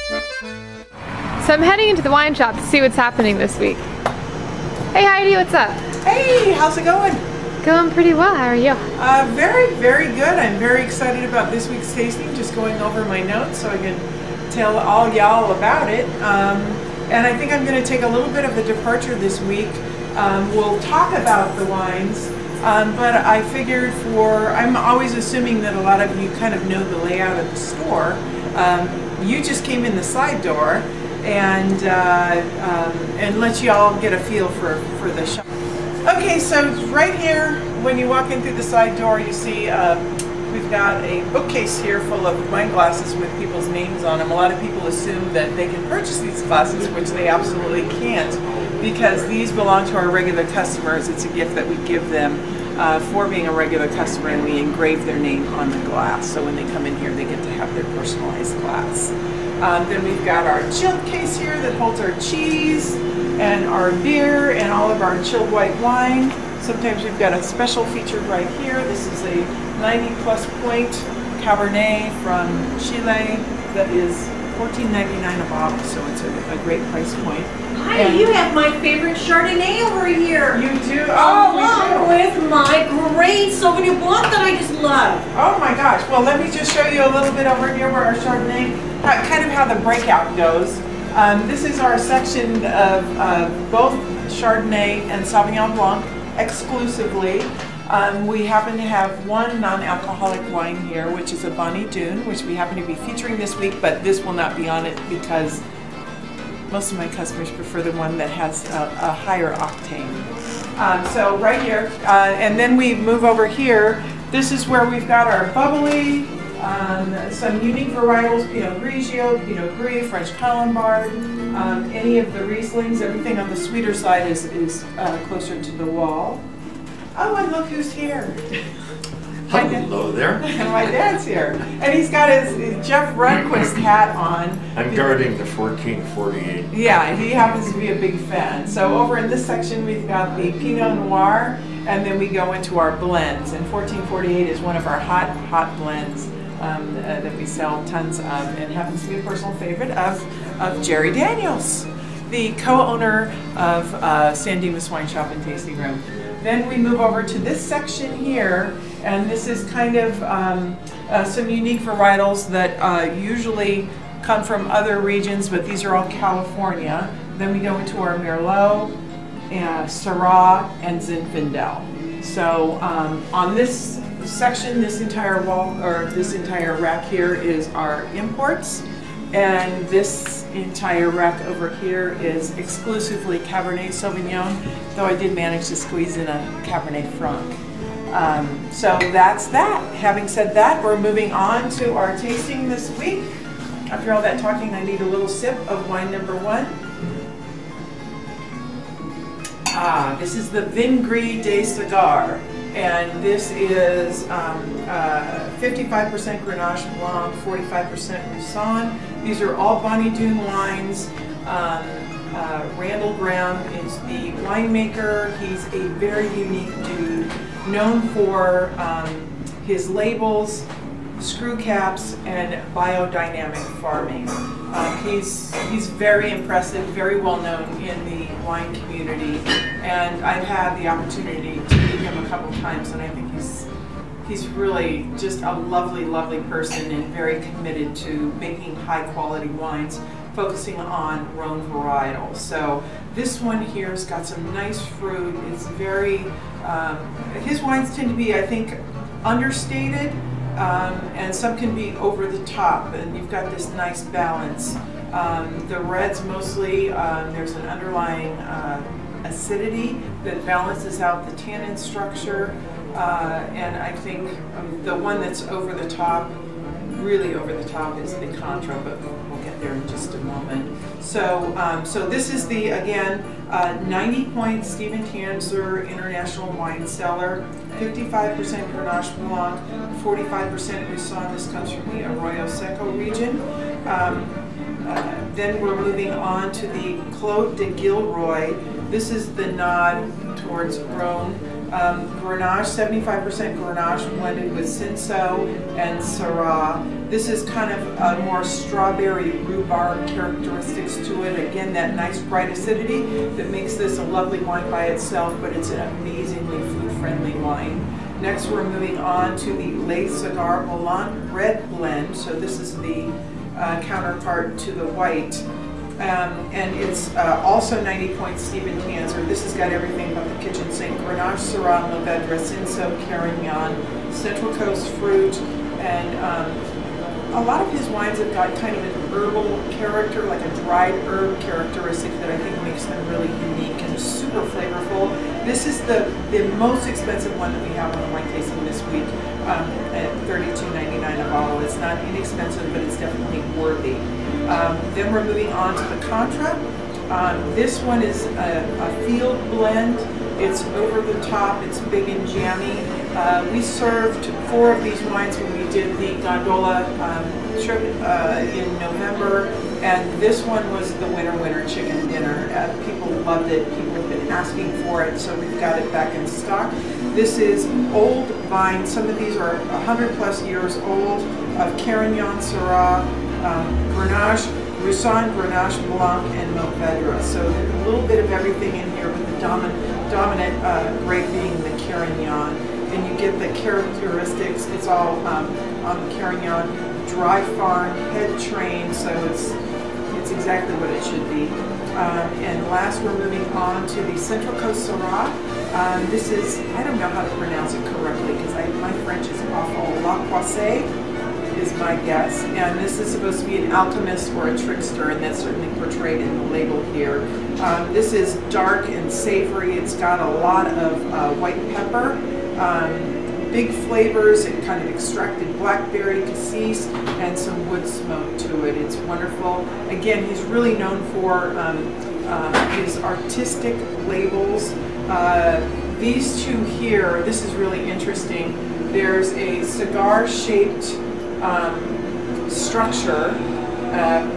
So I'm heading into the wine shop to see what's happening this week. Hey Heidi, what's up? Hey, how's it going? Going pretty well, how are you? Very, very good. I'm very excited about this week's tasting, just going over my notes so I can tell all y'all about it. And I think I'm going to take a little bit of a departure this week. We'll talk about the wines, but I figured I'm always assuming that a lot of you kind of know the layout of the store. You just came in the side door and let you all get a feel for the shop. Okay, so right here, when you walk in through the side door, you see we've got a bookcase here full of wine glasses with people's names on them. A lot of people assume that they can purchase these glasses, which they absolutely can't, because these belong to our regular customers. It's a gift that we give them for being a regular customer, and we engrave their name on the glass. So when they come in here, they get to have their personalized glass. Then we've got our chilled case here that holds our cheese and our beer and all of our chilled white wine. Sometimes we've got a special feature right here. This is a 90+ point Cabernet from Chile that is $14.99 a bottle, so it's a great price point. Hi, and you have my favorite Chardonnay over here. You do? Oh, along with my great Sauvignon Blanc that I just love. Oh my gosh. Well, let me just show you a little bit over here where our Chardonnay, kind of how the breakout goes. This is our section of both Chardonnay and Sauvignon Blanc exclusively. We happen to have one non-alcoholic wine here, which is a Bonny Doon, which we happen to be featuring this week, but this will not be on it because most of my customers prefer the one that has a higher octane. So right here, and then we move over here. This is where we've got our bubbly, some unique varietals, Pinot Grigio, Pinot Gris, French Colombard, any of the Rieslings. Everything on the sweeter side is closer to the wall. Oh, and look who's here. Hello there. And my dad's here. And he's got his Jeff Rundquist hat on. I'm guarding the 1448. Yeah, he happens to be a big fan. So over in this section, we've got the Pinot Noir, and then we go into our blends. And 1448 is one of our hot blends that we sell tons of, and happens to be a personal favorite of Jerry Daniels, the co-owner of San Dimas Wine Shop and Tasting Room. Then we move over to this section here, and this is kind of some unique varietals that usually come from other regions, but these are all California. Then we go into our Merlot, Syrah, and Zinfandel. So on this section, this entire wall, or this entire rack here is our imports, and this entire rack over here is exclusively Cabernet Sauvignon, though I did manage to squeeze in a Cabernet Franc. So that's that. Having said that, we're moving on to our tasting this week. After all that talking, I need a little sip of wine number one. This is the Vingri de Cigar, and this is 55% Grenache Blanc, 45% Roussanne. These are all Bonny Doon wines. Randall Graham is the winemaker. He's a very unique dude, known for his labels, screw caps, and biodynamic farming. He's very impressive, very well known in the wine community, and I've had the opportunity to meet him a couple times, and I think he's really just a lovely, lovely person and very committed to making high quality wines, focusing on Rhone varietals. So this one here's got some nice fruit. It's very, his wines tend to be, I think, understated, and some can be over the top, and you've got this nice balance. The reds mostly, there's an underlying acidity that balances out the tannin structure, and I think the one that's over the top, really over the top, is the Contra, but we'll get there in just a moment. So, so this is the, again, 90-point Stephen Tanzer International Wine Cellar, 55% Grenache Blanc, 45% Roussanne. This comes from the Arroyo Seco region. Then we're moving on to the Clos de Gilroy. This is the nod towards Rhone. Grenache, 75% Grenache blended with Cinsault and Syrah. This is kind of a more strawberry rhubarb characteristics to it. Again, that nice bright acidity that makes this a lovely wine by itself, but it's an amazingly food-friendly wine. Next, we're moving on to the Les Cigar Blanc Red Blend. So this is the counterpart to the white. And it's also 90 points Stephen Tanzer. This has got everything but the kitchen sink. Grenache, Syrah, Mourvedre, Cinsault, Carignan, Central Coast fruit, and a lot of his wines have got kind of an herbal character, like a dried herb characteristic that I think makes them really unique and super flavorful. This is the most expensive one that we have on the wine tasting this week at $32.99 a bottle. It's not inexpensive, but it's definitely worthy. Then we're moving on to the Contra. This one is a field blend. It's over the top, it's big and jammy. We served 4 of these wines when we did the gondola trip in November, and this one was the winner chicken dinner. People loved it, people have been asking for it, so we've got it back in stock. This is old vine, some of these are 100+ years old, of Carignan, Syrah, Grenache, Roussanne, Grenache, Blanc, and Mourvedre. So a little bit of everything in here, with the dominant grape being the Carignan. And you get the characteristics. It's all on the Carignan, dry farm, head trained, so it's exactly what it should be. And last, we're moving on to the Central Coast Syrah. This is, I don't know how to pronounce it correctly because my French is awful. La Croisée is my guess. And this is supposed to be an alchemist or a trickster, and that's certainly portrayed in the label here. This is dark and savory. It's got a lot of white pepper. Big flavors and kind of extracted blackberry, cassis, and some wood smoke to it. It's wonderful. Again, he's really known for his artistic labels. These two here, this is really interesting. There's a cigar-shaped structure,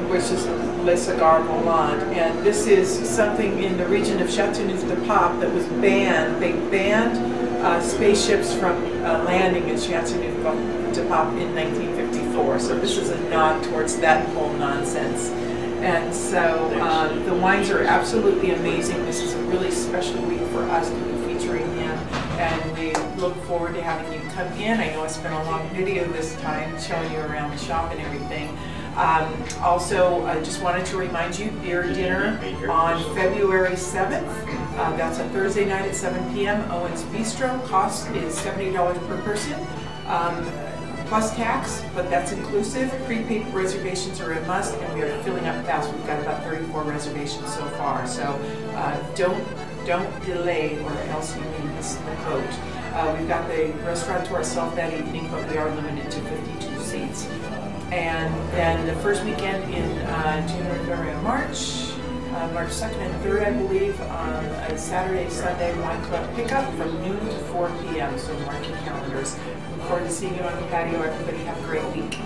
which is Les Cigar Volant, and this is something in the region of Châteauneuf-du-Pape that was banned. They banned spaceships from landing in Châteauneuf-du-Pape in 1954, so this is a nod towards that whole nonsense. And so the wines are absolutely amazing. This is a really special week for us to be featuring him, and we look forward to having you come in. I know it's been a long video this time, showing you around the shop and everything. Also, I just wanted to remind you, beer dinner on February 7th. That's a Thursday night at 7 p.m. Owen's Bistro. Cost is $70 per person, plus tax, but that's inclusive. Prepaid reservations are a must, and we are filling up fast. We've got about 34 reservations so far, so don't delay, or else you may miss the boat. We've got the restaurateur self that evening, but we are limited to 52 seats. And then the first weekend in January, February, and March 2nd and 3rd, I believe, a Saturday, Sunday wine club pickup from noon to 4 p.m. So mark your calendars. Look forward to seeing you on the patio. Everybody have a great week.